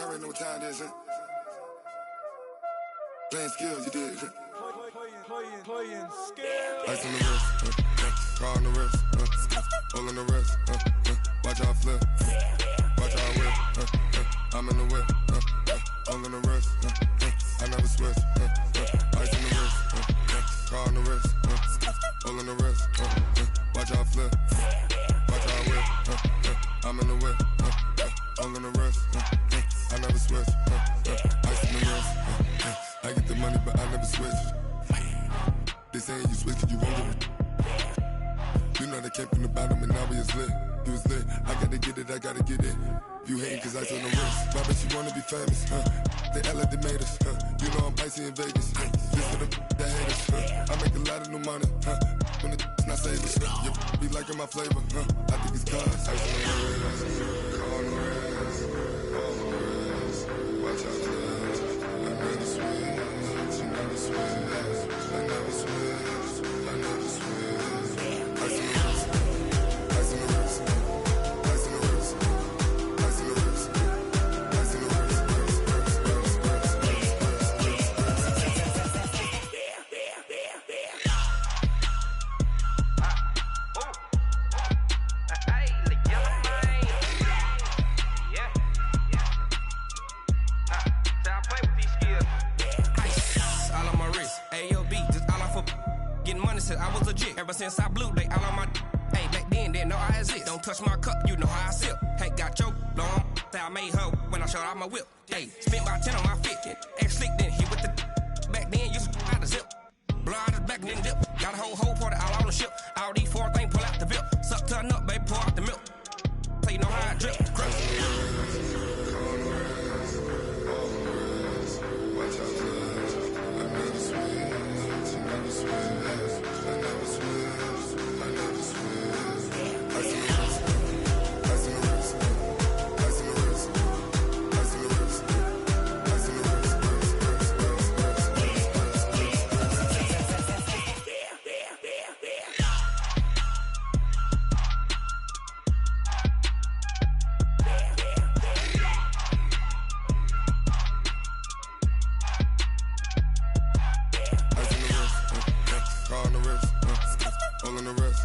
Y'all already know what time it is, huh? Playing skills, you did. Playing skills. Ice on the wrist, car on the wrist, hole in the wrist, watch how I flip, watch how I whip, I'm in the whip, hole in the wrist, I never switch, ice on the wrist, car on the wrist, hole in the wrist, watch how I flip, watch how I whip, I'm in the whip, hole in the wrist, I never switch, ice on the wrist, I get the money but I never switch. They saying you switch it, you won't get it. You know they came from the bottom and now we is lit. You was lit, I gotta get it, I gotta get it. You hating cause ice on the wrist. Why bet you wanna be famous, They Ella they made us, You know I'm icy in Vegas, This for the haters, I make a lot of new money, When the not savers, You be liking my flavor, I think it's cause ice on the wrist, car on the wrist, all the wrist. Watch out, cuz I never switch, you never switch. I never switch, I never switch. Ice in the wrist, ice in the wrist, ice in the wrist, ice in the wrist, ice in the wrist, I was legit. Ever since I blew, they all on my hey, back then, didn't know I exist. Don't touch my cup, you know how I sip. Hey, got your long, I made her when I showed out my whip. Hey, spent about 10 on my fit. Ex slick, then hit with the back then, used to out the zip. Blow out his back, then dip. Got a whole party all on the ship. All these four things, pull out the VIP. Suck, turn up, baby, pour out the milk. So you know how I drip. Crush. Watch out, cuz I never switch, you never switch. I never switch, I never switch. Ice in the wrist, ice in the wrist, ice in the wrist, ice in the wrist, ice in the wrist, car on the wrist, hole in the wrist,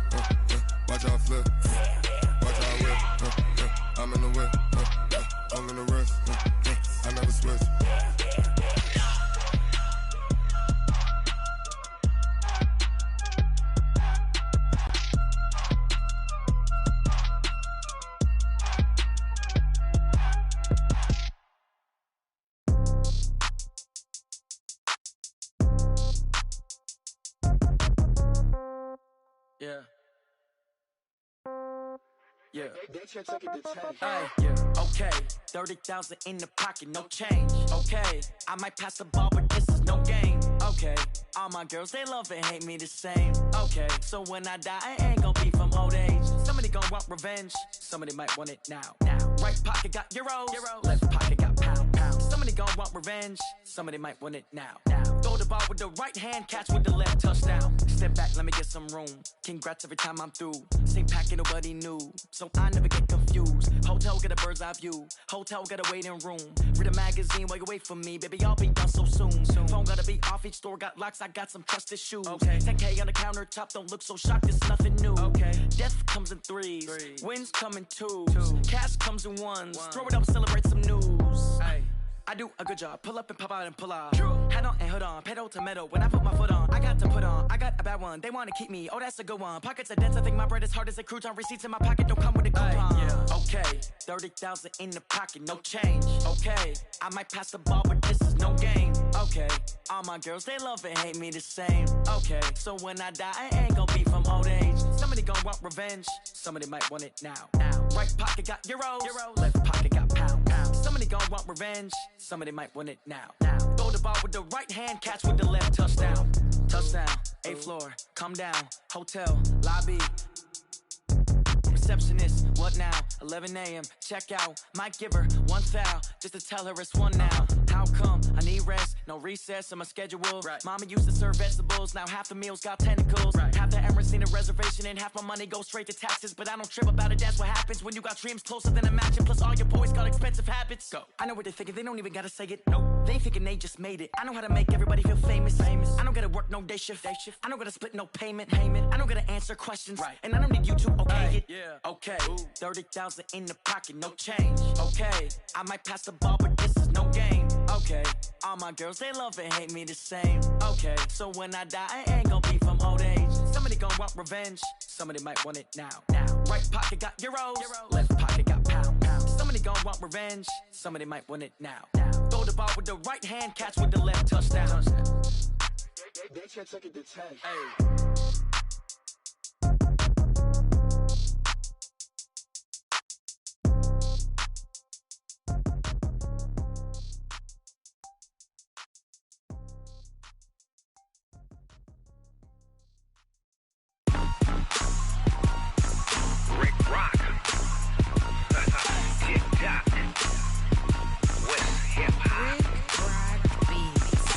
watch how I flip, watch how I whip, I'm in the whip, hole in the wrist, I never switch. Yeah. Yeah. Ay, yeah. Okay, 30,000 in the pocket, no change. Okay, I might pass the ball, but this is no game. Okay, all my girls, they love and hate me the same. Okay, so when I die, I ain't gon' be from old age. Somebody gon' want revenge, somebody might want it now. Right pocket got euros, left pocket got pound. Somebody gon' want revenge, somebody might want it now. Throw the ball with the right hand, catch with the left, touchdown. Step back, let me get some room. Congrats every time I'm through. Same packet, nobody knew, so I never get confused. Hotel get a bird's eye view, hotel got a waiting room. Read a magazine while you wait for me, baby, I'll be done so soon. Phone gotta be off, each store got locks, I got some trusted shoes. 10K on the countertop, don't look so shocked, it's nothing new. Death comes in threes, wins come in twos, cash comes in ones. Throw it up, celebrate some news. I do a good job, pull up and pop out and pull off. Head on and hood on, pedal to metal. When I put my foot on, I got to put on. I got a bad one, they wanna keep me, oh that's a good one. Pockets are dense, I think my bread is hard as a crouton. Receipts in my pocket don't come with a coupon. Okay, 30,000 in the pocket, no change. Okay, I might pass the ball, but this is no game. Okay, all my girls, they love and hate me the same. Okay, so when I die, I ain't gon' be from old age. Somebody gon' want revenge, somebody might want it now. Right pocket got euros, left pocket got pound. Somebody gon' want revenge, somebody might want it now. Throw the ball with the right hand, catch with the left, touchdown. Touchdown, 8th floor, come down, hotel, lobby. Receptionist, what now? 11 a.m., check out. Might give her one foul, just to tell her it's one now. How How come I need rest? No recess in my schedule. Right. Mama used to serve vegetables, now half the meals got tentacles. Right. Half the Emirates need a reservation and half my money goes straight to taxes. But I don't trip about it, that's what happens when you got dreams closer than a mansion. Plus all your boys got expensive habits. Go. I know what they're thinking, they don't even gotta say it. Nope. They thinking they just made it. I know how to make everybody feel famous. I don't gotta work no day shift. I don't gotta split no payment. I don't gotta answer questions. Right. And I don't need you to okay it. Yeah. Okay. Ooh. 30,000 in the pocket, no change. Okay. I might pass the ball, but this is no game. Okay. All my girls, they love and hate me the same. Okay. So when I die, I ain't gonna be from old age. Somebody gon' want revenge. Somebody might want it now. Right pocket got euros. Left pocket got pound. Somebody gon' want revenge. Somebody might want it now. Throw the ball with the right hand, catch with the left, touchdown. They can't take it to 10. Hey.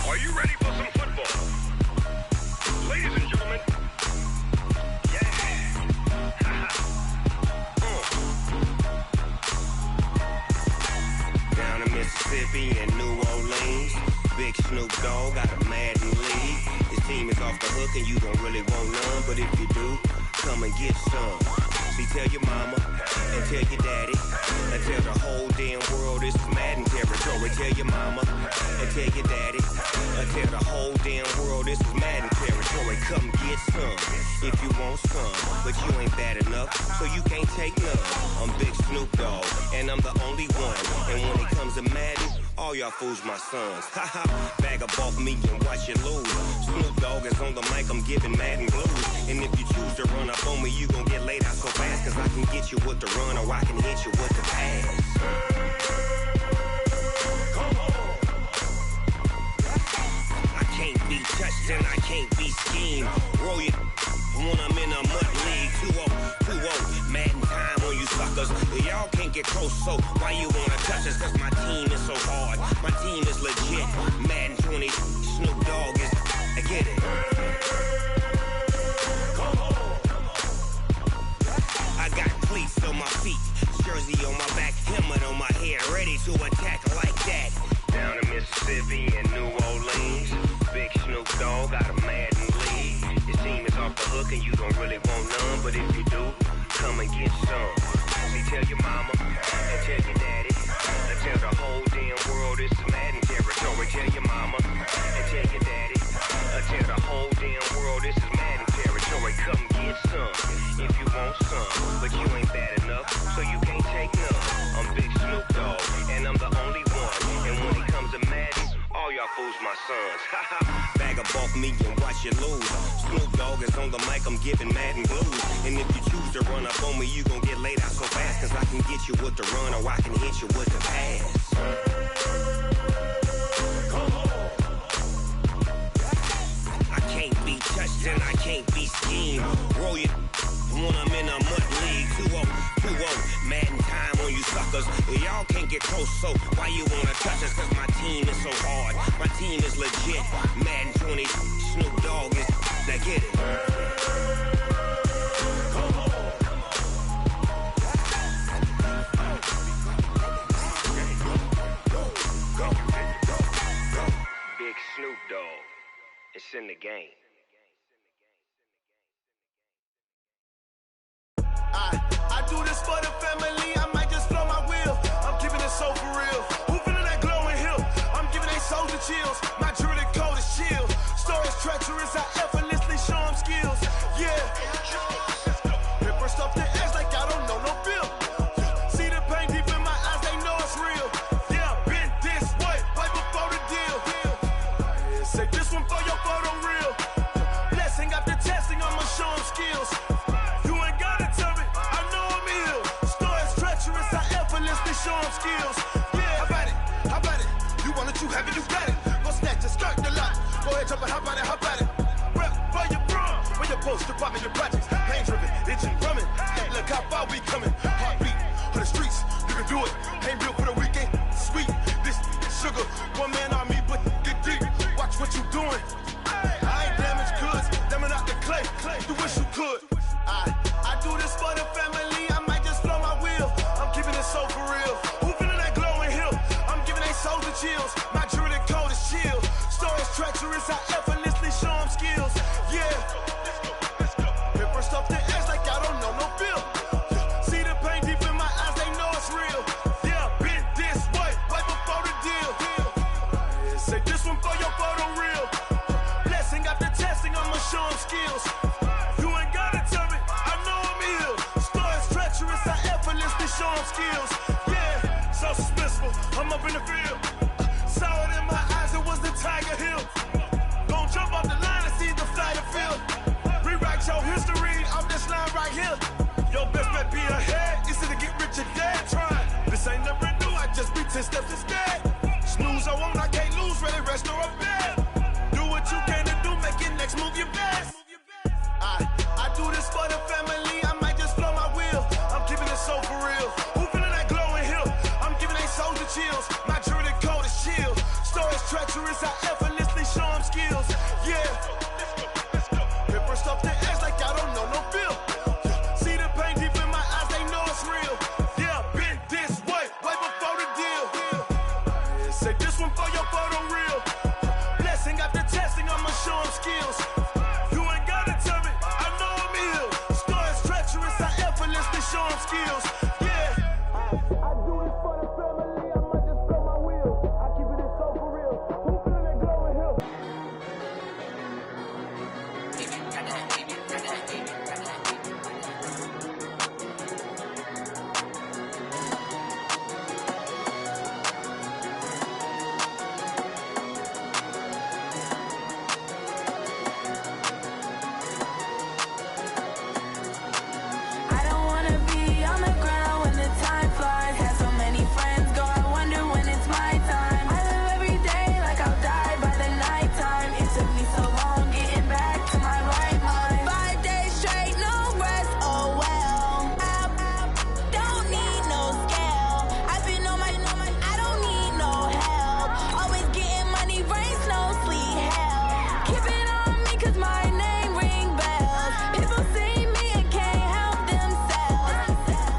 Are you ready for some football? Ladies and gentlemen, Down in Mississippi and New Orleans, Big Snoop Dogg got a Madden league. His team is off the hook and you don't really want none, but if you do, come and get some. See, tell your mama and tell your daddy and tell the whole damn world this is Madden territory. Tell your mama and tell your daddy and tell the whole damn world this is Madden territory. Come get some if you want some, but you ain't bad enough, so you can't take none. I'm Big Snoop Dogg and I'm the only one, and when it comes to Madden, all y'all fools my sons. Haha, bag up off me and watch you lose. Snoop Dogg is on the mic, I'm giving Madden blues. And if you choose to run up on me, you gon' get laid out so fast, cause I can get you with the run or I can hit you with the pass. I can't be touched and I can't be schemed. Roll you when I'm in a mud league. 2-0, Madden time on you suckers. Y'all can't get close, so why you wanna touch us? Cause my team is so hard, my team is legit. Madden 20, Snoop Dogg is, I get it. I got cleats on my feet, jersey on my back, helmet on my head, ready to attack like that. Down in Mississippi and New Orleans, Big Snoop Dogg got a Madden league. Your team is off the hook and you don't really want none, but if you do, come and get some. See, tell your mama and tell your daddy and tell the whole damn world this is Madden territory. Tell your mama and tell your daddy and tell the whole damn world this is Madden territory. Come get some if you want some, but you ain't bad enough, so you can't take none. I'm Big Snoop Dogg and I'm the only one, and when it comes to Madden, all y'all fools my sons. Bag up off me and watch you lose. Snoop Dogg is on the mic, I'm giving Madden blues. And if you choose to run up on me, you gon' get laid out so fast, cause I can get you with the run or I can hit you with the pass. I can't be touched and I can't be schemed. Roll you when I'm in a mud league. 2-0, Madden time on you suckers. Y'all can't get close, so why you wanna touch us? Cause my team is so hard, my team is legit. Madden 20, Snoop Dogg is, now get it. Big Snoop Dogg, it's in the game. I do this for the family, I might just blow my wheel. I'm keeping it so for real. Who feeling that glowing hill? I'm giving they souls the chills. My jewelry code is chill. Stories treacherous, I effortlessly show them skills. Yeah. It burst off the edge like I don't know no bill. See the pain deep in my eyes, they know it's real. Yeah, been this way, right before the deal. Say this one for your photo reel. Blessing after testing, I'ma show them skills. Show them skills. Yeah, how about it? You want it, you have it, you got it. Go snatch it, skirt the lot. Go ahead, jump it, how about it? Rep for your bro, for your post, department, your projects. Pain driven, itching, drumming. Look how far we coming. Heartbeat for the streets, you can do it. Ain't built for the weekend, sweet. This sugar, one man doing. I ain't damaged goods, damn it out the clay. You wish you could. I do this for the family. I might just blow my wheel. I'm keeping it so for real. Who feeling that glowing hill? I'm giving they souls the chills. My jewelry code is chill. Stories treacherous, I effortlessly show them skills. Yeah. Paper stuff the edge like I don't know no feel. See the pain deep in my eyes, they know it's real. Yeah, been this way, way before the deal. Say this one for your photo reel. Blessing after testing, I'ma show them skills. You ain't gotta tell me, I know I'm ill. Stories treacherous, I effortlessly show them skills. Yeah, so suspenseful, I'm up in the field. Saw it in my eyes, it was the Tiger Hill. Gon' jump off the line and see the flight of field. Rewrite your history off this line right here. Your best bet be ahead, easy to get rich or dead. Trying, this ain't never new, I just be 10 steps instead. Snooze I won't, I can't lose, ready, rest or up bed. Do what you can to do, make your next move your best. I do this for the family, I might just blow my wheel. I'm keeping it so for real. Who feeling that glowing hill? I'm giving they souls the chills. My jewelry code is chill. Stories treacherous, I effortlessly show them skills. Yeah. Paper stuff the edge like I don't know no feel. See the pain deep in my eyes, they know it's real. Yeah, been this way, way before the deal. Say this one for your photo reel. Blessing after testing, I'ma show them skills. You ain't gotta tell me, I know I'm ill. Stories treacherous, I effortlessly show them skills. Yeah. I do this for the family, I might just blow my wheel. I keep it so for real. Who feeling that glowing hill? I don't wanna be on the ground when the time flies. Had so many friends go, I wonder when it's my time. I live every day like I'll die by the nighttime. It took me so long getting back to my right mind. 5 days straight, no rest, oh well. I don't need no scale. I've been on my, I don't need no help. Always getting money, rain, snow, sleet, hell. Keep it on me 'cause my name ring bells. People see me and can't help themselves.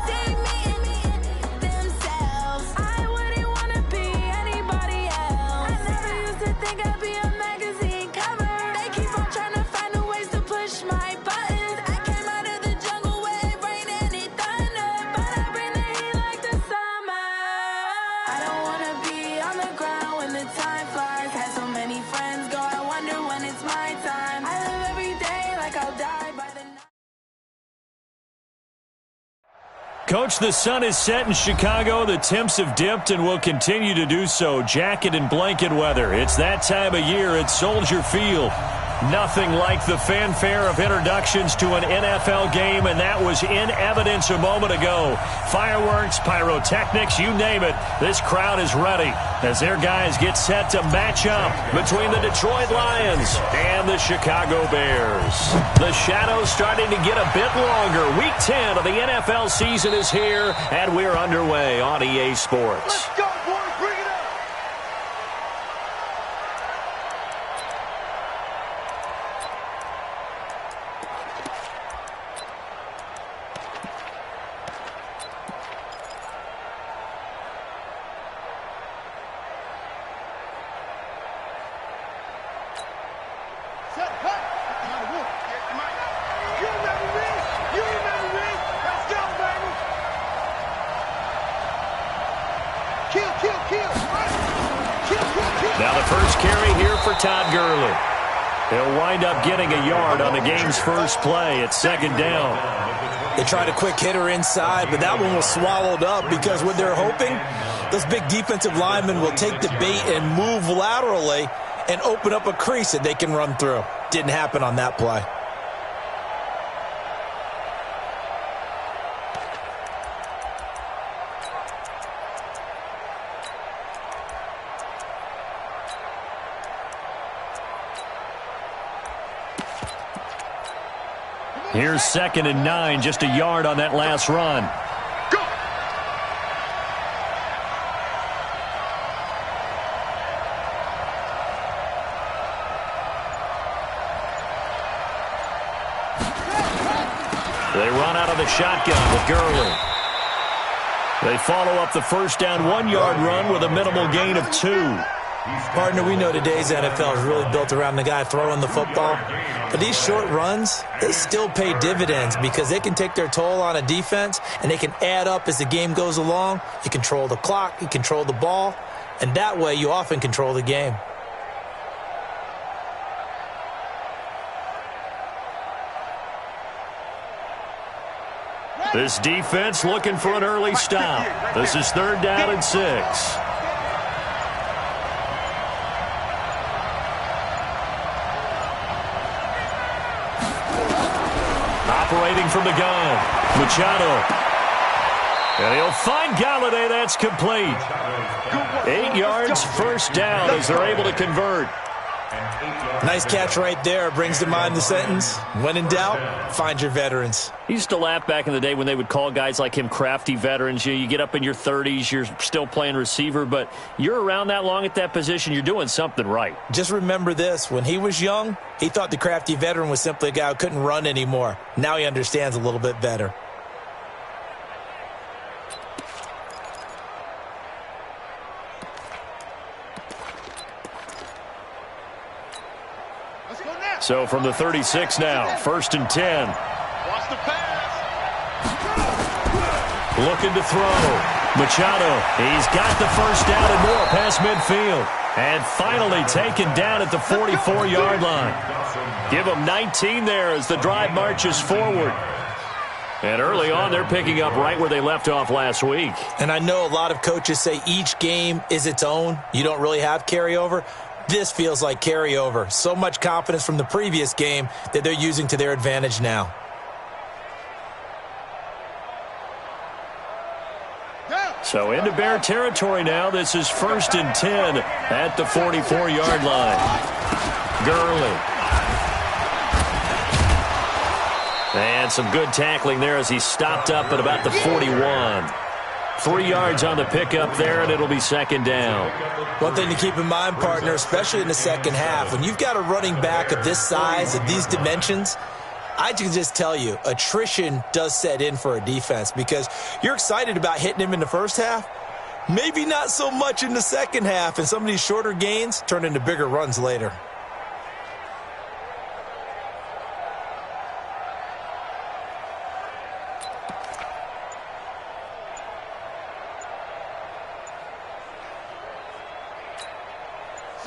See me and themselves. I wouldn't wanna be anybody else. I never used to think I'd be a magazine cover. They keep on trying to find new ways to push my buttons. I came out of the jungle where it rained and it thundered, but I bring the heat like the summer. I don't wanna be on the ground when the time flies. Had so many friends go, I wonder when it's my time. I live every day like I'll die by the night. Coach, the sun is set in Chicago. The temps have dipped and will continue to do so. Jacket and blanket weather. It's that time of year at Soldier Field. Nothing like the fanfare of introductions to an NFL game, and that was in evidence a moment ago. Fireworks, pyrotechnics, you name it. This crowd is ready as their guys get set to match up between the Detroit Lions and the Chicago Bears. The shadows starting to get a bit longer. Week 10 of the NFL season is here, and we're underway on EA Sports. Let's go, boys, bring it up! Set, cut! You remember me? You remember me? Let's go, baby! Kill, kill, kill! Kill, kill, kill! Now the first carry here for Todd Gurley. He'll wind up getting a yard on the game's first play. It's second down. They tried a quick hitter inside, but that one was swallowed up because what they're hoping, those big defensive linemen will take the bait and move laterally and open up a crease that they can run through. Didn't happen on that play. Here's 2nd and 9, just a yard on that last run. They run out of the shotgun with Gurley. They follow up the first down 1-yard run with a minimal gain of 2. Partner, we know today's NFL is really built around the guy throwing the football. But these short runs, they still pay dividends because they can take their toll on a defense and they can add up as the game goes along. You control the clock, you control the ball, and that way you often control the game. This defense looking for an early stop. This is 3rd down and 6. Operating from the gun, Machado. And he'll find Galladay. That's complete. 8 yards, first down as they're able to convert. Nice catch right there. Brings to mind the sentence, when in doubt, find your veterans. He used to laugh back in the day when they would call guys like him crafty veterans. You get up in your 30s, you're still playing receiver, but you're around that long at that position, you're doing something right. Just remember this. When he was young, he thought the crafty veteran was simply a guy who couldn't run anymore. Now he understands a little bit better. So from the 36 now, 1st and 10. Watch the pass. Looking to throw. Machado, he's got the first down and more past midfield. And finally taken down at the 44-yard line. Give him 19 there as the drive marches forward. And early on, they're picking up right where they left off last week. And I know a lot of coaches say each game is its own. You don't really have carryover. This feels like carryover. So much confidence from the previous game that they're using to their advantage now. So into Bear territory now. This is 1st and 10 at the 44-yard line. Gurley. And some good tackling there as he stopped up at about the 41. 3 yards on the pickup there, and it'll be 2nd down. One thing to keep in mind, partner, especially in the second half, when you've got a running back of this size, of these dimensions, I can just tell you, attrition does set in for a defense because you're excited about hitting him in the first half, maybe not so much in the second half, and some of these shorter gains turn into bigger runs later.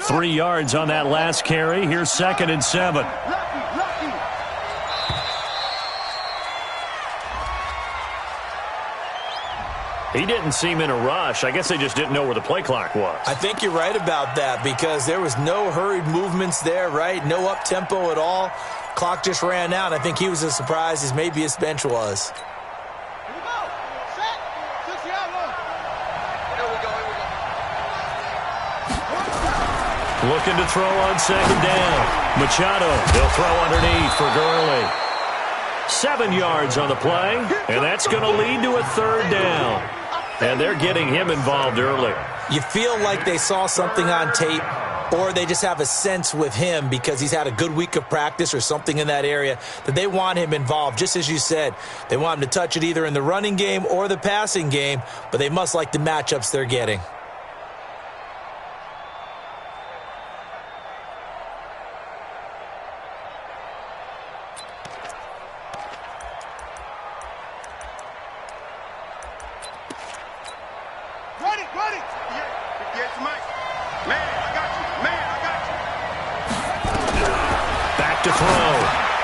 Three yards on that last carry. Here's 2nd and 7. He didn't seem in a rush. I guess they just didn't know where the play clock was. I think you're right about that because there was no hurried movements there, right? No up-tempo at all. Clock just ran out. I think he was as surprised as maybe his bench was. Looking to throw on 2nd down. Machado, they'll throw underneath for Gurley. 7 yards on the play, and that's going to lead to a 3rd down. And they're getting him involved early. You feel like they saw something on tape, or they just have a sense with him because he's had a good week of practice or something in that area that they want him involved. Just as you said, they want him to touch it either in the running game or the passing game, but they must like the matchups they're getting.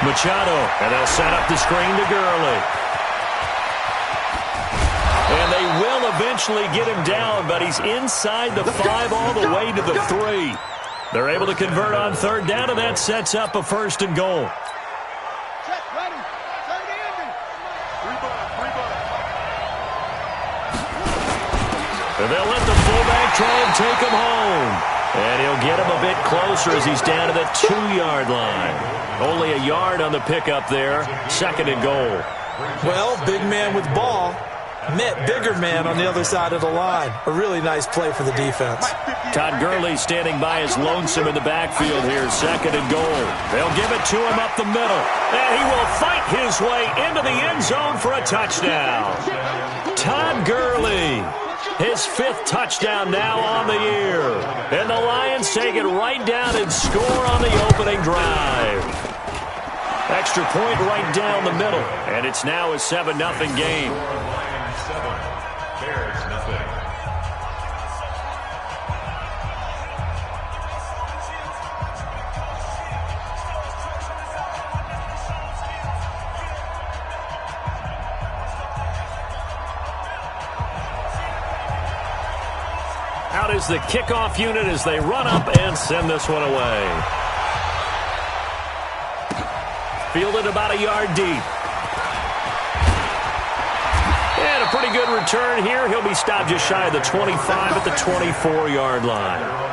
Machado, and they'll set up the screen to Gurley. And they will eventually get him down, but he's inside the 5 all the way to the 3. They're able to convert on 3rd down, and that sets up a 1st and goal. And they'll let the fullback try and take him home. And he'll get him a bit closer as he's down to the 2-yard line. Only a yard on the pickup there. 2nd and goal. Well, big man with ball. Bigger man on the other side of the line. A really nice play for the defense. Todd Gurley standing by as lonesome in the backfield here, 2nd and goal. They'll give it to him up the middle, and he will fight his way into the end zone for a touchdown. Todd Gurley, his 5th touchdown now on the year. And the Lions take it right down and score on the opening drive. Extra point right down the middle, and it's now a 7-0 game. Out is the kickoff unit as they run up and send this one away. Fielded about a yard deep. And a pretty good return here. He'll be stopped just shy of the 25 at the 24-yard line.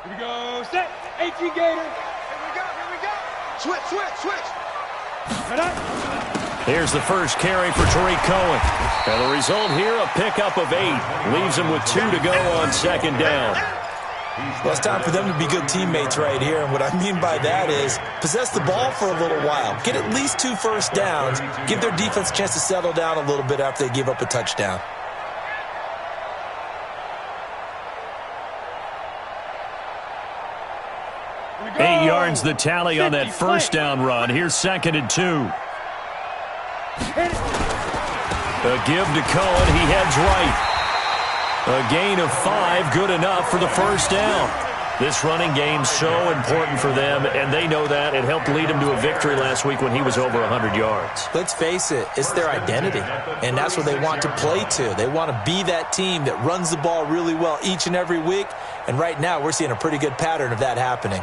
Here we go, set, AT Gator. Here we go. Switch. Here's the first carry for Tariq Cohen. And the result here, a pickup of 8. Leaves him with 2 to go on 2nd down. Well, it's time for them to be good teammates right here. And what I mean by that is possess the ball for a little while. Get at least 2 first downs. Give their defense a chance to settle down a little bit after they give up a touchdown. Eight yards the tally on that first down run. Here's 2nd and 2. A give to Cohen. He heads right. A gain of 5, good enough for the first down. This running game's so important for them, and they know that. It helped lead them to a victory last week when he was over 100 yards. Let's face it, it's their identity, and that's what they want to play to. They want to be that team that runs the ball really well each and every week, and right now we're seeing a pretty good pattern of that happening.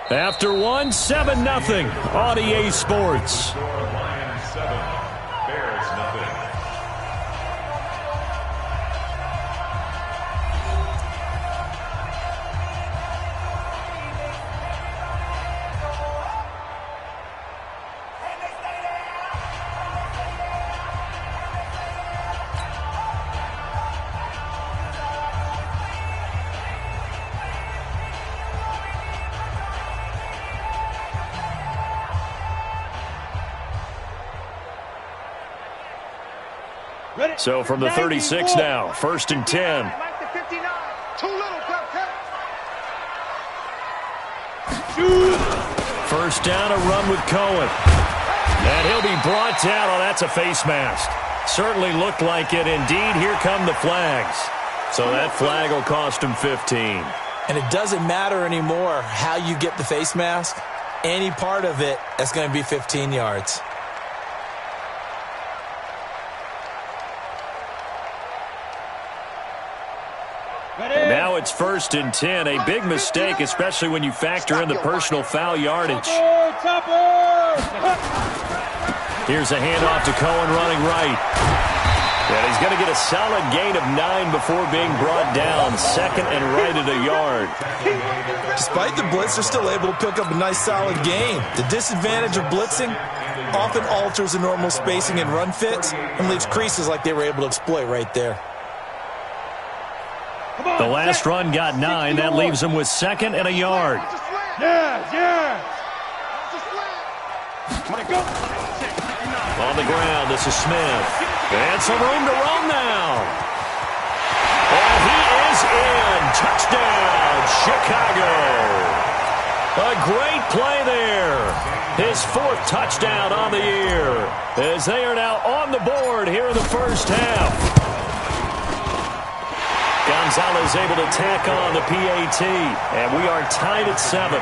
After 1, 7-0 on EA Sports. Lions 7, Bears nothing. So from the 36 now, 1st and 10. First down, a run with Cohen. And he'll be brought down. Oh, that's a face mask. Certainly looked like it. Indeed, here come the flags. So that flag will cost him 15. And it doesn't matter anymore how you get the face mask. Any part of it, that's going to be 15 yards. Now it's 1st and 10. A big mistake, especially when you factor in the personal foul yardage. Here's a handoff to Cohen running right. And he's going to get a solid gain of 9 before being brought down. 2nd and right at a yard. Despite the blitz, they're still able to pick up a nice solid gain. The disadvantage of blitzing often alters the normal spacing and run fits and leaves creases like they were able to exploit right there. The last run got 9. That leaves him with 2nd and a yard. On the ground, this is Smith. And some room to roam now. And he is in. Touchdown, Chicago. A great play there. His 4th touchdown on the year. As they are now on the board here in the first half. Got Gonzalez able to tack on the PAT, and we are tied at 7.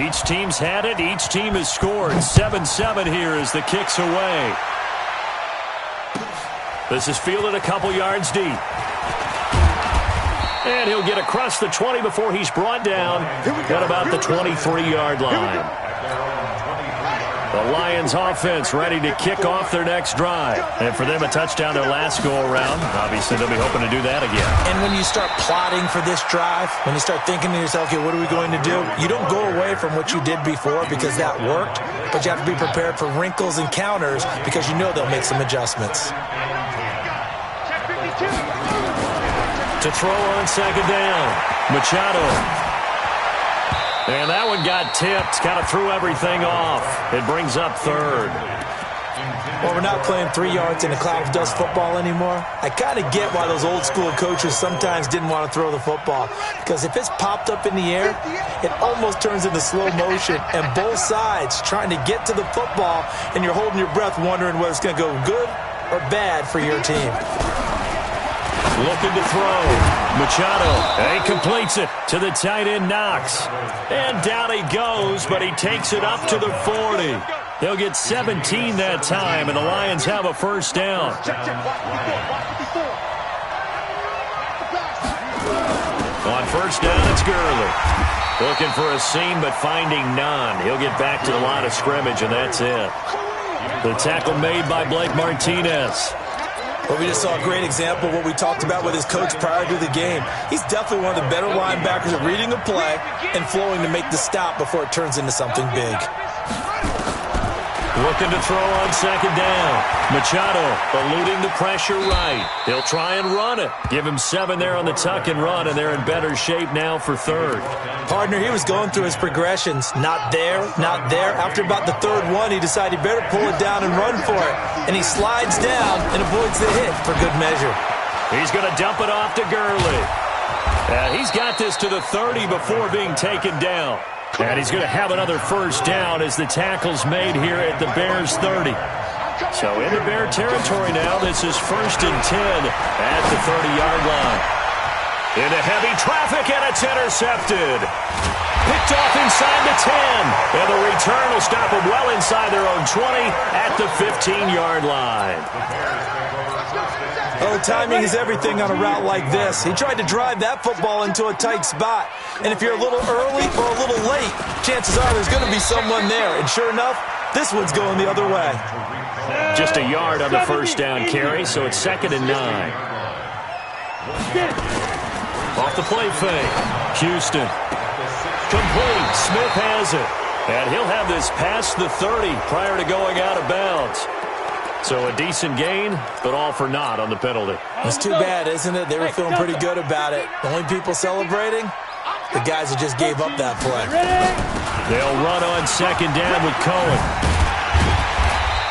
Each team's had it. Each team has scored. 7-7 here as the kick's away. This is fielded a couple yards deep. And he'll get across the 20 before he's brought down at about the 23-yard line. The Lions offense ready to kick off their next drive. And for them, a touchdown their last go-around. Obviously, they'll be hoping to do that again. And when you start plotting for this drive, when you start thinking to yourself, okay, what are we going to do? You don't go away from what you did before because that worked, but you have to be prepared for wrinkles and counters because you know they'll make some adjustments. To throw on second down, Machado. And that one got tipped, kind of threw everything off. It brings up third. Well, we're not playing 3 yards in a cloud of dust football anymore. I kind of get why those old school coaches sometimes didn't want to throw the football. Because if it's popped up in the air, it almost turns into slow motion. And both sides trying to get to the football, and you're holding your breath wondering whether it's going to go good or bad for your team. Looking to throw. Machado. And he completes it to the tight end, Knox. And down he goes, but he takes it up to the 40. They'll get 17 that time, and the Lions have a first down. On first down, it's Gurley. Looking for a seam, but finding none. He'll get back to the line of scrimmage, and that's it. The tackle made by Blake Martinez. Well, we just saw a great example of what we talked about with his coach prior to the game. He's definitely one of the better linebackers at reading a play and flowing to make the stop before it turns into something big. Looking to throw on second down. Machado eluding the pressure right. He'll try and run it. Give him 7 there on the tuck and run, and they're in better shape now for third. Partner, he was going through his progressions. Not there, not there. After about the third one, he decided he better pull it down and run for it. And he slides down and avoids the hit for good measure. He's going to dump it off to Gurley. He's got this to the 30 before being taken down. And he's going to have another first down as the tackle's made here at the Bears' 30. So into Bear territory now. This is 1st and 10 at the 30-yard line. Into heavy traffic, and it's intercepted. Picked off inside the 10. And the return will stop them well inside their own 20 at the 15-yard line. Oh, timing is everything on a route like this. He tried to drive that football into a tight spot. And if you're a little early or a little late, chances are there's going to be someone there. And sure enough, this one's going the other way. Just a yard on the first down carry, so it's 2nd and 9. Off the play fake. Houston. Complete. Smith has it. And he'll have this past the 30 prior to going out of bounds. So a decent gain, but all for naught on the penalty. It's too bad, isn't it? They were feeling pretty good about it. The only people celebrating, the guys that just gave up that play. They'll run on second down with Cohen.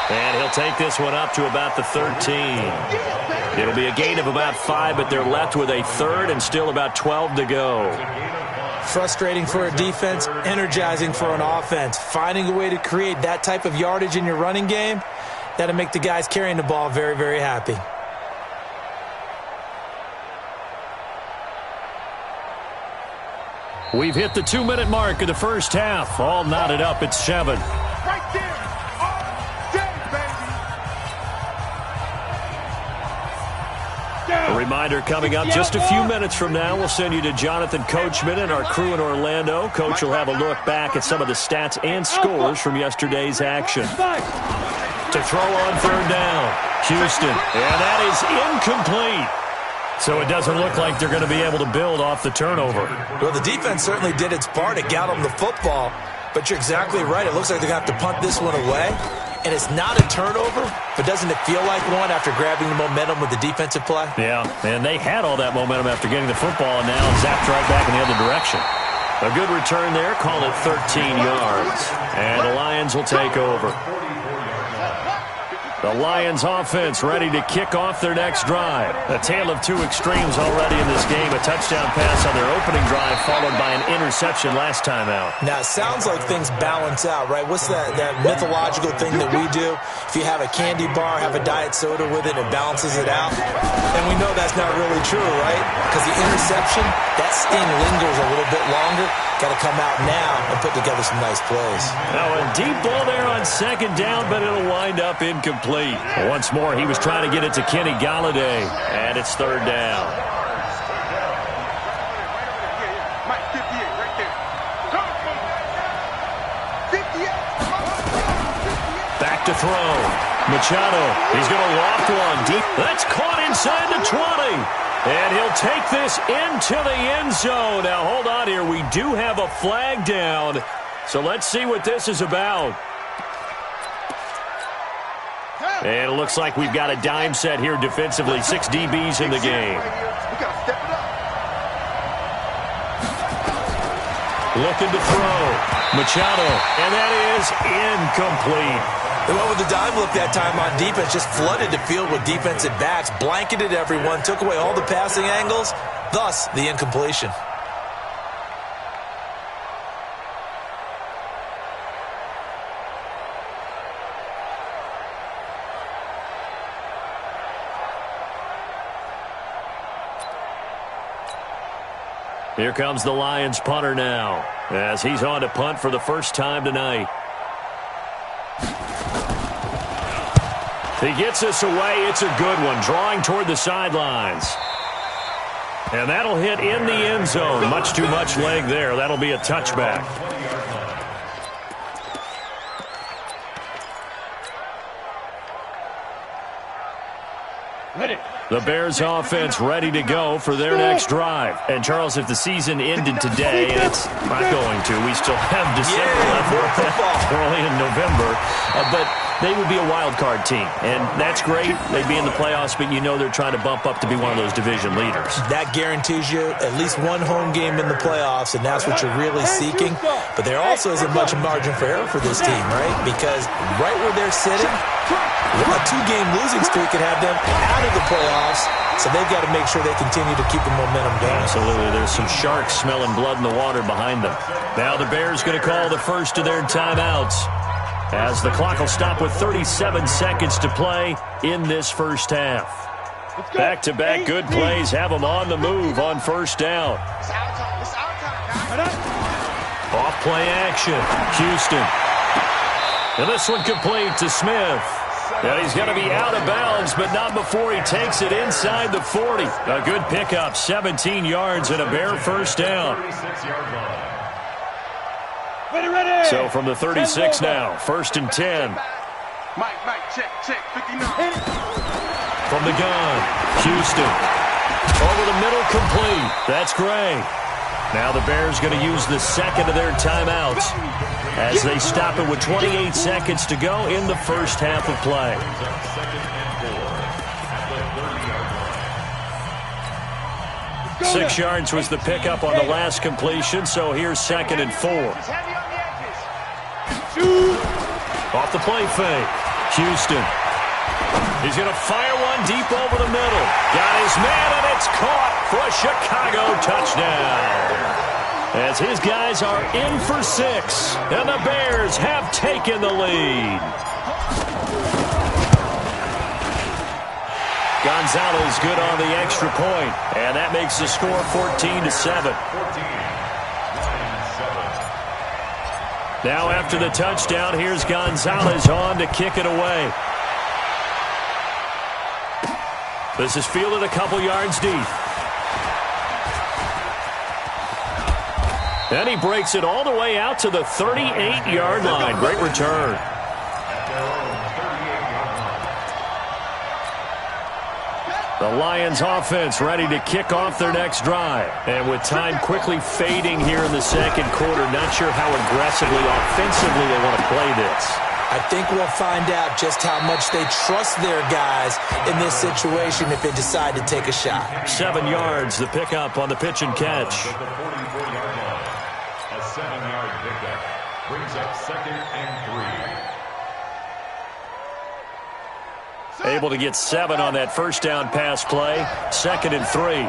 And he'll take this one up to about the 13. It'll be a gain of about 5, but they're left with a third and still about 12 to go. Frustrating for a defense, energizing for an offense. Finding a way to create that type of yardage in your running game, that'll make the guys carrying the ball very, very happy. We've hit the 2-minute mark of the first half. All knotted up at 7. Right there. All day, baby. A reminder coming up just a few minutes from now. We'll send you to Jonathan Coachman and our crew in Orlando. Coach will have a look back at some of the stats and scores from yesterday's action. To throw on third down. Houston. And that is incomplete. So it doesn't look like they're going to be able to build off the turnover. Well, the defense certainly did its part to get them the football. But you're exactly right. It looks like they're going to have to punt this one away. And it's not a turnover, but doesn't it feel like one after grabbing the momentum with the defensive play? Yeah, and they had all that momentum after getting the football, and now zapped right back in the other direction. A good return there. Call it 13 yards. And the Lions will take over. The Lions offense ready to kick off their next drive. A tale of two extremes already in this game. A touchdown pass on their opening drive followed by an interception last time out. Now, it sounds like things balance out, right? What's that mythological thing that we do? If you have a candy bar, have a diet soda with it, it balances it out. And we know that's not really true, right? Because the interception, that sting lingers a little bit longer. Got to come out now and put together some nice plays. Now a deep ball there on second down, but it'll wind up incomplete. Once more, he was trying to get it to Kenny Galladay, and it's third down. Back to throw. Machado, he's going to loft one deep. That's caught inside the 20. And he'll take this into the end zone. Now, hold on here. We do have a flag down. So let's see what this is about. And it looks like we've got a dime set here defensively. 6 DBs in the game. Looking to throw. Machado. And that is incomplete. They went with the dime look that time on defense, just flooded the field with defensive backs, blanketed everyone, took away all the passing angles, thus the incompletion. Here comes the Lions punter now, as he's on to punt for the first time tonight. He gets us away. It's a good one. Drawing toward the sidelines. And that'll hit in the end zone. Much too much leg there. That'll be a touchback. The Bears offense ready to go for their next drive. And, Charles, if the season ended today, and it's not going to, we still have December left. We're only in November. But they would be a wild card team. And that's great. They'd be in the playoffs, but you know they're trying to bump up to be one of those division leaders. That guarantees you at least one home game in the playoffs, and that's what you're really seeking. But there also isn't much margin for error for this team, right? Because right where they're sitting, a 2-game losing streak could have them out of the playoffs, so they've got to make sure they continue to keep the momentum going. Absolutely. There's some sharks smelling blood in the water behind them. Now the Bears going to call the first of their timeouts, as the clock will stop with 37 seconds to play in this first half. Back-to-back good plays have them on the move on first down. Off play action. Houston. And this one complete to Smith. And he's going to be out of bounds, but not before he takes it inside the 40. A good pickup, 17 yards and a Bear first down. So from the 36 now, 1st and 10. Check, 59. From the gun, Houston. Over the middle, complete. That's Gray. Now the Bears going to use the second of their timeouts as they stop it with 28 seconds to go in the first half of play. Six yards was the pickup on the last completion, so here's 2nd and 4. Off the play fake. Houston. He's going to fire one deep over the middle. Got his man, and it's caught for a Chicago touchdown. As his guys are in for 6, and the Bears have taken the lead. Gonzalez good on the extra point, and that makes the score 14-7. Now after the touchdown, here's Gonzalez on to kick it away. This is fielded a couple yards deep. And he breaks it all the way out to the 38-yard line. Great return. The Lions offense ready to kick off their next drive. And with time quickly fading here in the second quarter, not sure how aggressively, offensively they want to play this. I think we'll find out just how much they trust their guys in this situation if they decide to take a shot. 7 yards, the pickup on the pitch and catch. A 7-yard pickup brings up 2nd and 3. Able to get 7 on that first down pass play. 2nd and 3.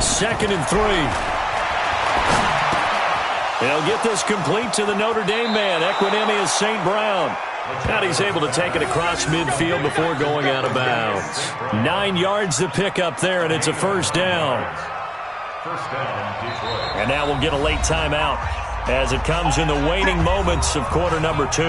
Second and 3. They'll get this complete to the Notre Dame man, Equinemius St. Brown. And he's able to take it across midfield before going out of bounds. 9 yards to pick up there, and it's a first down. And now we'll get a late timeout as it comes in the waning moments of quarter number 2.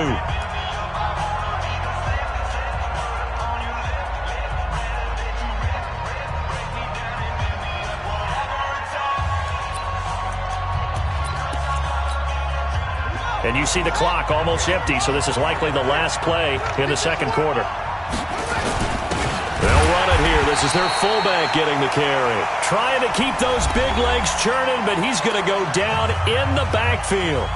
And you see the clock almost empty, so this is likely the last play in the second quarter. They'll run it here. This is their fullback getting the carry. Trying to keep those big legs churning, but he's going to go down in the backfield.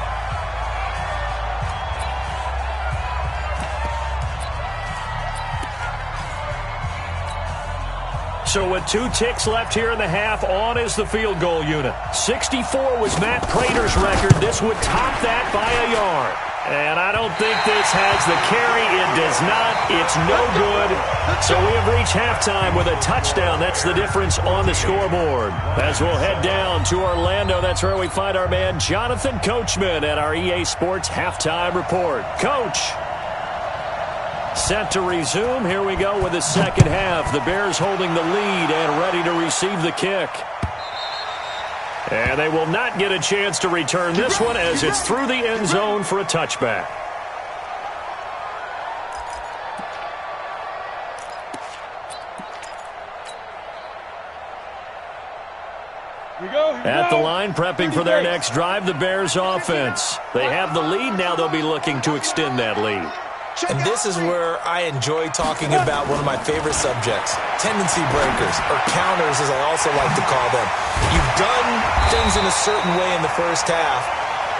So with 2 ticks left here in the half, on is the field goal unit. 64 was Matt Prater's record. This would top that by a yard. And I don't think this has the carry. It does not. It's no good. So we have reached halftime with a touchdown. That's the difference on the scoreboard. As we'll head down to Orlando, that's where we find our man Jonathan Coachman at our EA Sports Halftime Report. Coach. Set to resume. Here we go with the second half. The Bears holding the lead and ready to receive the kick. And they will not get a chance to return this one as it's through the end zone for a touchback. At the line, prepping for their next drive, the Bears offense. They have the lead. Now they'll be looking to extend that lead. And this is where I enjoy talking about one of my favorite subjects, tendency breakers, or counters as I also like to call them. You've done things in a certain way in the first half,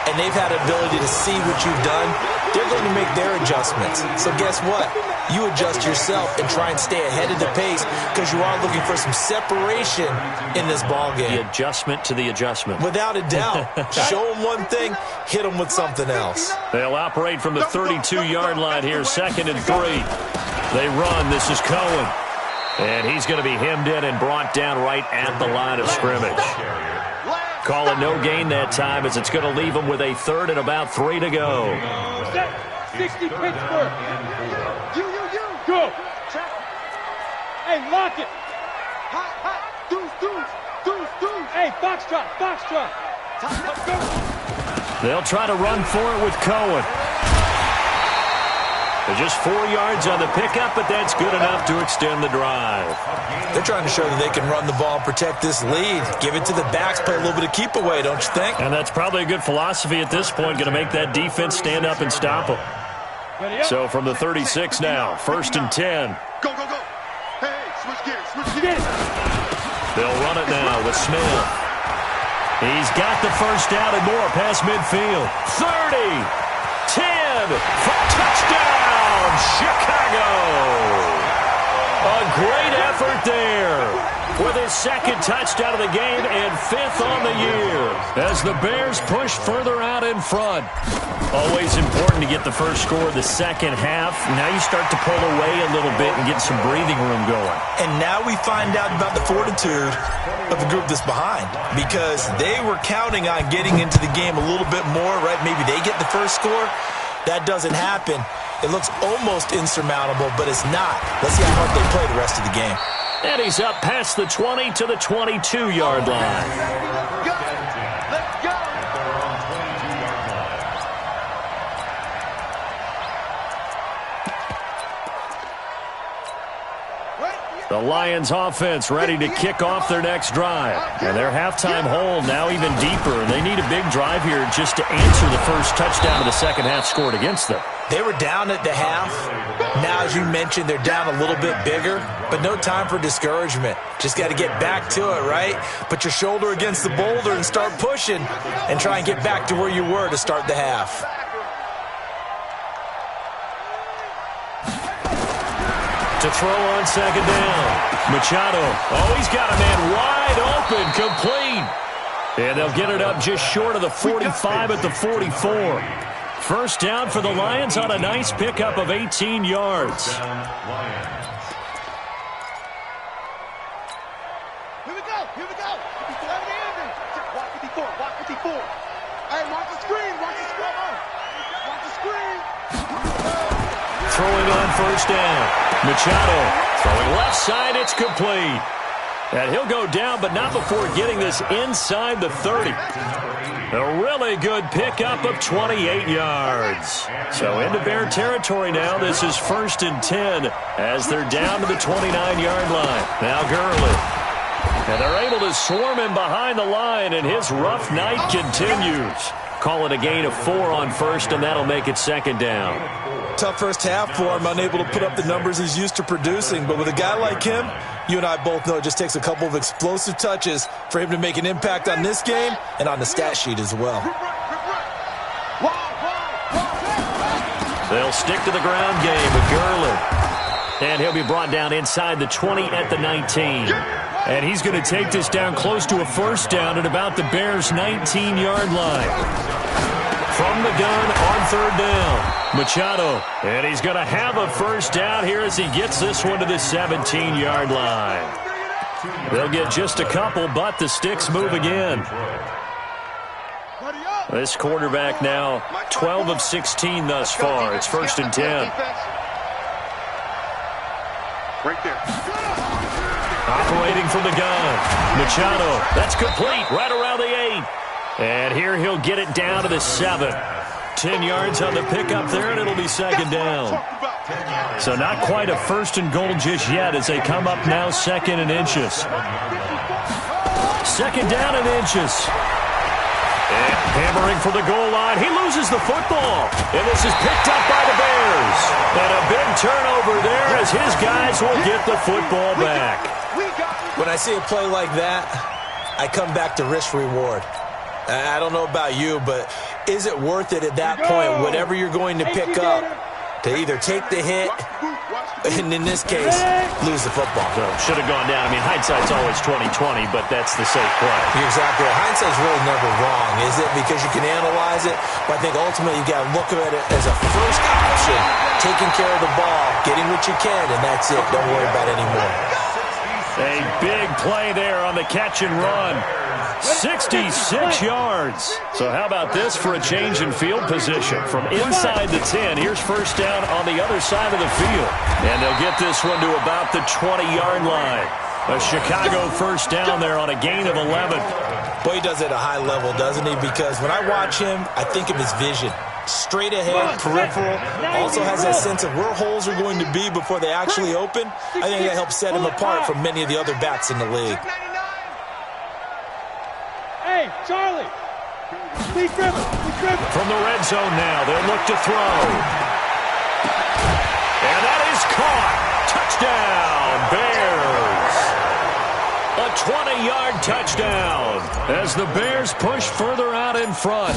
and they've had ability to see what you've done. They're going to make their adjustments. So guess what? You adjust yourself and try and stay ahead of the pace because you are looking for some separation in this ballgame. The adjustment to the adjustment. Without a doubt. Show them one thing, hit them with something else. They'll operate from the 32-yard line here, 2nd and 3. They run. This is Cohen. And he's going to be hemmed in and brought down right at the line of scrimmage. Call it no gain that time as it's going to leave them with a 3rd and about 3 to go. 60 Pittsburgh. You. Go. Hey, lock it. Hot. Deuce. Hey, foxtrot. Let's go. They'll try to run for it with Cohen. They're just 4 yards on the pickup, but that's good enough to extend the drive. They're trying to show that they can run the ball and protect this lead. Give it to the backs, play a little bit of keep away, don't you think? And that's probably a good philosophy at this point, going to make that defense stand up and stop them. So from the 36 now, 1st and 10. Go. Hey, switch gears. They'll run it now with Smith. He's got the first down and more past midfield. 30, 10, for touchdown, Chicago. A great effort there with his 2nd touchdown of the game and 5th on the year as the Bears push further out in front. Always important to get the first score of the second half. Now you start to pull away a little bit and get some breathing room going. And now we find out about the fortitude of the group that's behind because they were counting on getting into the game a little bit more, right? Maybe they get the first score. That doesn't happen. It looks almost insurmountable, but it's not. Let's see how hard they play the rest of the game. And he's up past the 20 to the 22-yard line. Let's go. The Lions offense ready to kick off their next drive. And their halftime hole now even deeper. And they need a big drive here just to answer the first touchdown of the second half scored against them. They were down at the half. Now, as you mentioned, they're down a little bit bigger, but no time for discouragement. Just got to get back to it, right? Put your shoulder against the boulder and start pushing and try and get back to where you were to start the half. To throw on second down. Machado. Oh, he's got a man wide open, complete. And they'll get it up just short of the 45 at the 44. First down for the Lions on a nice pickup of 18 yards. Here we go. Here we go. Walk 54. Walk 54. Hey, watch the screen. Watch the screen. Watch the screen. Throwing on first down. Machado throwing left side. It's complete. And he'll go down, but not before getting this inside the 30. A really good pickup of 28 yards. So into Bear territory now. This is 1st and 10 as they're down to the 29-yard line. Now Gurley. And they're able to swarm him behind the line, and his rough night continues. Call it a gain of 4 on first, and that'll make it 2nd down. Tough first half for him, unable to put up the numbers he's used to producing. But with a guy like him, you and I both know it just takes a couple of explosive touches for him to make an impact on this game and on the stat sheet as well. They'll stick to the ground game with Gurley. And he'll be brought down inside the 20 at the 19. And he's going to take this down close to a first down at about the Bears' 19-yard line. From the gun on 3rd down, Machado. And he's going to have a first down here as he gets this one to the 17-yard line. They'll get just a couple, but the sticks move again. This quarterback now 12 of 16 thus far. It's 1st and 10. Right there. Operating from the gun. Machado. That's complete right around the 8. And here he'll get it down to the 7. 10 yards on the pickup there, and it'll be 2nd down. So not quite a 1st and goal just yet as they come up now 2nd and inches. 2nd down and inches. And hammering for the goal line. He loses the football. And this is picked up by the Bears. And a big turnover there as his guys will get the football back. When I see a play like that, I come back to risk-reward. I don't know about you, but is it worth it at that point, whatever you're going to pick up, to either take the hit, and in this case, lose the football? So should have gone down. I mean, hindsight's always 20/20, but that's the safe play. You're exactly right. Hindsight's really never wrong, is it? Because you can analyze it, but I think ultimately you got to look at it as a first option, taking care of the ball, getting what you can, and that's it. Don't worry about it anymore. A big play there on the catch and run. 66 yards. So how about this for a change in field position? From inside the 10, here's first down on the other side of the field. And they'll get this one to about the 20-yard line. A Chicago first down there on a gain of 11. Boy, he does it at a high level, doesn't he? Because when I watch him, I think of his vision. Straight ahead, peripheral, also has that sense of where holes are going to be before they actually open. I think that helps set him apart from many of the other backs in the league. Hey, Charlie. Lee Griffin. From the red zone now, they'll look to throw. And that is caught. Touchdown, Bears. A 20-yard touchdown as the Bears push further out in front.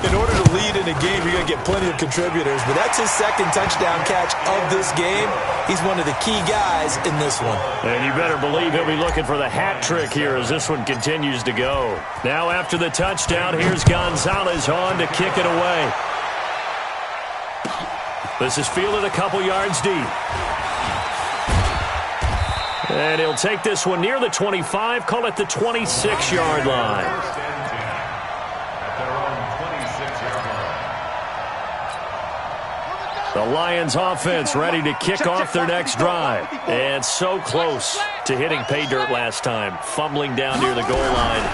In order to lead in a game, you're going to get plenty of contributors, but that's his 2nd touchdown catch of this game. He's one of the key guys in this one. And you better believe he'll be looking for the hat trick here as this one continues to go. Now after the touchdown, here's Gonzalez on to kick it away. This is fielded a couple yards deep. And he'll take this one near the 25, call it the 26-yard line. The Lions offense ready to kick off their next drive. And so close to hitting pay dirt last time, fumbling down near the goal line.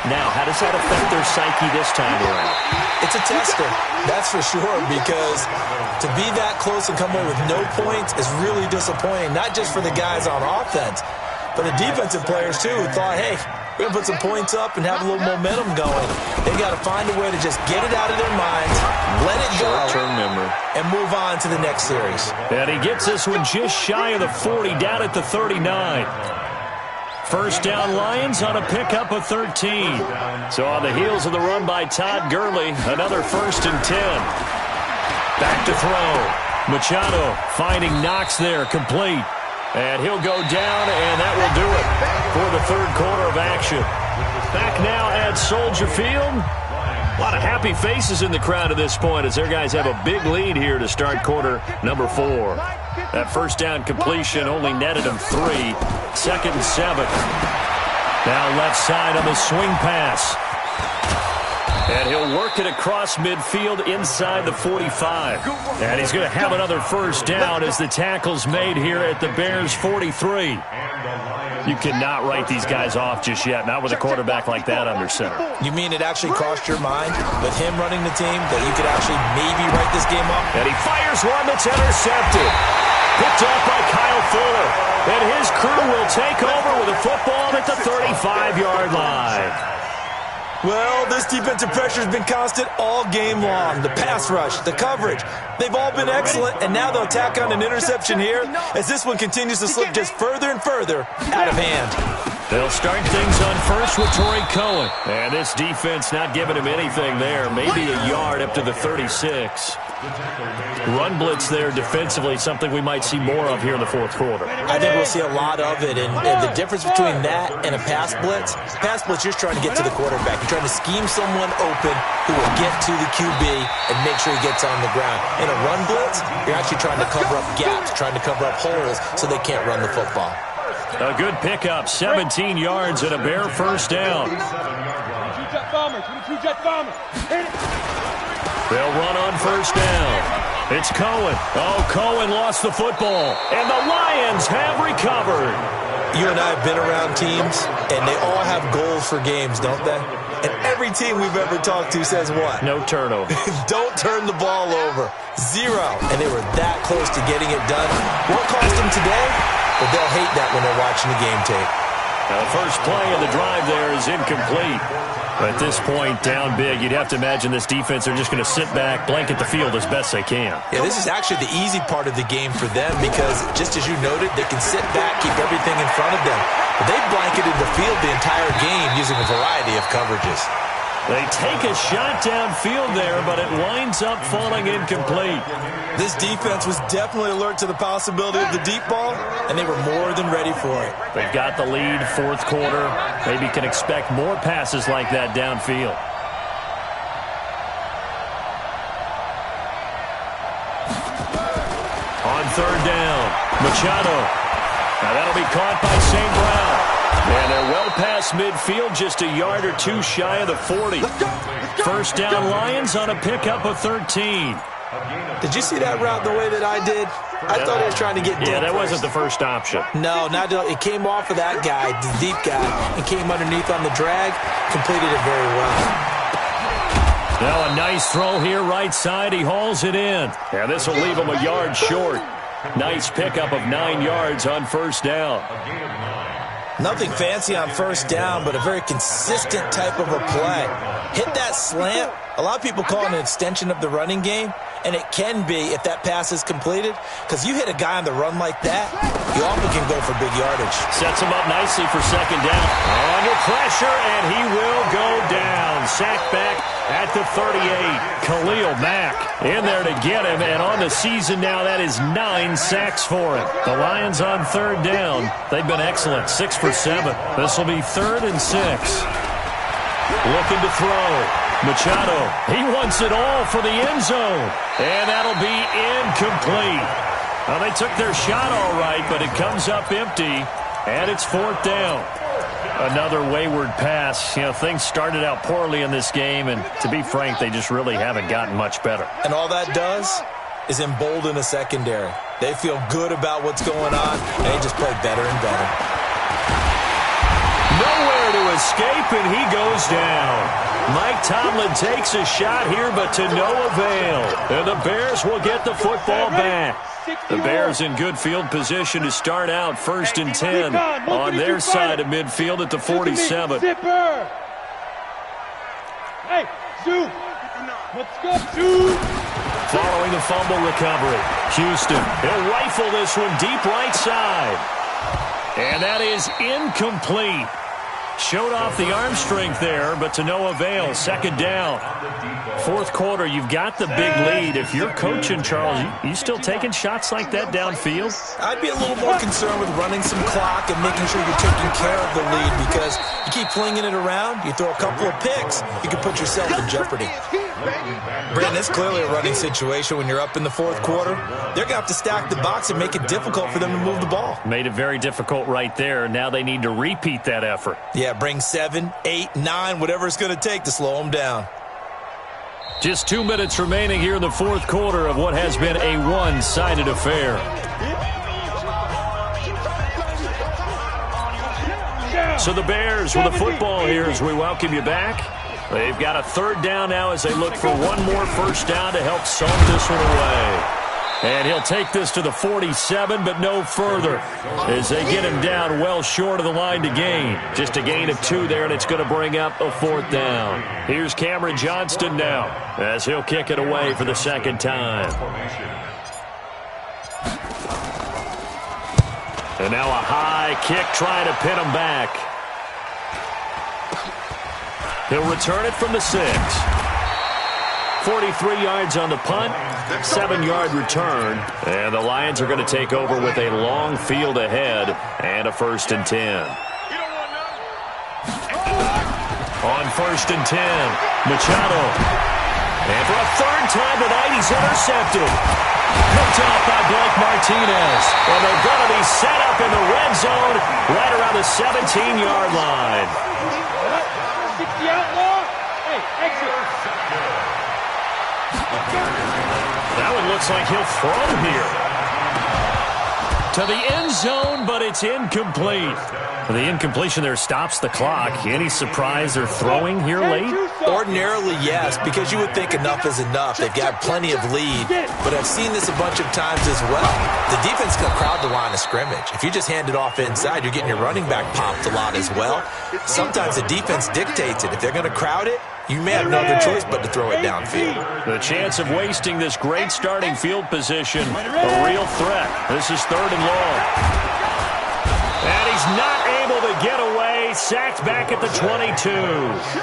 Now, how does that affect their psyche this time around? It's a tester, that's for sure, because to be that close and come away with no points is really disappointing, not just for the guys on offense, but the defensive players, too, who thought, hey, we're going to put some points up and have a little momentum going. They got to find a way to just get it out of their minds, let it go, short-term memory, and move on to the next series. And he gets this one just shy of the 40, down at the 39. First down Lions on a pickup of 13. So on the heels of the run by Todd Gurley, another 1st and 10. Back to throw. Machado finding Knox there, complete. And he'll go down, and that will do it for the 3rd quarter of action. Back now at Soldier Field. A lot of happy faces in the crowd at this point as their guys have a big lead here to start quarter number 4. That first down completion only netted them 3. 2nd and 7. Now left side on the swing pass. And he'll work it across midfield inside the 45. And he's going to have another first down as the tackle's made here at the Bears' 43. You cannot write these guys off just yet, not with a quarterback like that under center. You mean it actually crossed your mind with him running the team that you could actually maybe write this game off? And he fires one that's intercepted. Picked off by Kyle Fuller. And his crew will take over with a football at the 35-yard line. Well, this defensive pressure has been constant all game long. The pass rush, the coverage, they've all been excellent, and now they'll tack on an interception here as this one continues to slip just further and further out of hand. They'll start things on first with Torrey Cohen. And this defense not giving him anything there. Maybe a yard up to the 36. Run blitz there defensively, something we might see more of here in the 4th quarter. I think we'll see a lot of it, and the difference between that and a pass blitz, you're just trying to get to the quarterback. You're trying to scheme someone open who will get to the QB and make sure he gets on the ground. In a run blitz, you're actually trying to cover up gaps, trying to cover up holes so they can't run the football. A good pickup, 17 yards and a Bear first down. They'll run on first down. It's Cohen. Oh, Cohen lost the football. And the Lions have recovered. You and I have been around teams, and they all have goals for games, don't they? And every team we've ever talked to says what? No turnover. Don't turn the ball over. 0. And they were that close to getting it done. Won't cost them today, but they'll hate that when they're watching the game tape. Now, the first play of the drive there is incomplete. At this point, down big, you'd have to imagine this defense are just going to sit back, blanket the field as best they can. Yeah, this is actually the easy part of the game for them because, just as you noted, they can sit back, keep everything in front of them. But they've blanketed the field the entire game using a variety of coverages. They take a shot downfield there, but it winds up falling incomplete. This defense was definitely alert to the possibility of the deep ball, and they were more than ready for it. They've got the lead, 4th quarter. Maybe can expect more passes like that downfield. On 3rd down, Machado. Now that'll be caught by St. Brown. And they're well past midfield, just a yard or 2 shy of the 40. First down Lions on a pickup of 13. Did you see that route the way that I did? I thought he was trying to get deep. Yeah, that wasn't the first option. No, it came off of that guy, the deep guy, and came underneath on the drag, completed it very well. Now a nice throw here, right side. He hauls it in. Yeah, this will leave him a yard short. Nice pickup of 9 yards on first down. Nothing fancy on first down, but a very consistent type of a play. Hit that slant. A lot of people call it an extension of the running game, and it can be if that pass is completed, because you hit a guy on the run like that, you often can go for big yardage. Sets him up nicely for 2nd down. Under pressure, and he will go down. Sacked back at the 38. Khalil Mack in there to get him, and on the season now, that is 9 sacks for him. The Lions on 3rd down. They've been excellent, 6 for 7. This will be 3rd and 6. Looking to throw. Machado, he wants it all for the end zone. And that'll be incomplete. Well, they took their shot all right, but it comes up empty, and it's 4th down. Another wayward pass. You know, things started out poorly in this game, and to be frank, they just really haven't gotten much better. And all that does is embolden a secondary. They feel good about what's going on, and they just play better and better. Nowhere to escape, and he goes down. Mike Tomlin takes a shot here, but to no avail. And the Bears will get the football back. The Bears in good field position to start out 1st and 10 on their side of midfield at the 47. Hey, Sue. Let's go, Sue. Following the fumble recovery, Houston, he'll rifle this one deep right side. And that is incomplete. Showed off the arm strength there, but to no avail. Second down. Fourth quarter, you've got the big lead. If you're coaching, Charles, you still taking shots like that downfield? I'd be a little more concerned with running some clock and making sure you're taking care of the lead, because you keep flinging it around, you throw a couple of picks, you can put yourself in jeopardy. Brandon, it's clearly a running situation when you're up in the fourth quarter. They're going to have to stack the box and make it difficult for them to move the ball. Made it very difficult right there. Now they need to repeat that effort. Yeah, bring 7, 8, 9, whatever it's going to take to slow them down. Just 2 minutes remaining here in the fourth quarter of what has been a one-sided affair. So the Bears with the football here as we welcome you back. They've got a third down now as they look for one more first down to help salt this one away. And he'll take this to the 47, but no further as they get him down well short of the line to gain. Just a gain of 2 there, and it's going to bring up a fourth down. Here's Cameron Johnston now as he'll kick it away for the second time. And now a high kick trying to pin him back. He'll return it from the 6. 43 yards on the punt, 7-yard return, and the Lions are going to take over with a long field ahead and a 1st and 10. On 1st and 10, Machado. And for a third time tonight, he's intercepted. Picked off by Blake Martinez. And they're going to be set up in the red zone right around the 17-yard line. 60 outlaw. Hey, exit. That one looks like he'll throw here. To the end zone, but it's incomplete. The incompletion there stops the clock. Any surprise they're throwing here late? Ordinarily, yes, because you would think enough is enough. They've got plenty of lead, but I've seen this a bunch of times as well. The defense can crowd the line of scrimmage. If you just hand it off inside, you're getting your running back popped a lot as well. Sometimes the defense dictates it. If they're going to crowd it, you may have no other choice but to throw it downfield. The chance of wasting this great starting field position, a real threat. This is 3rd and long. And he's not able to get away. Sacked back at the 22.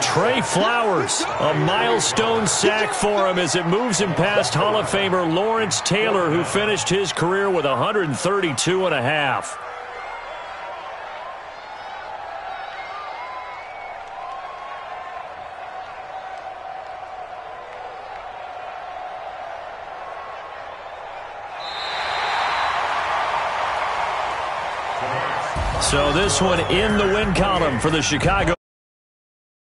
Trey Flowers, a milestone sack for him as it moves him past Hall of Famer Lawrence Taylor, who finished his career with 132.5. So this one in the win column for the Chicago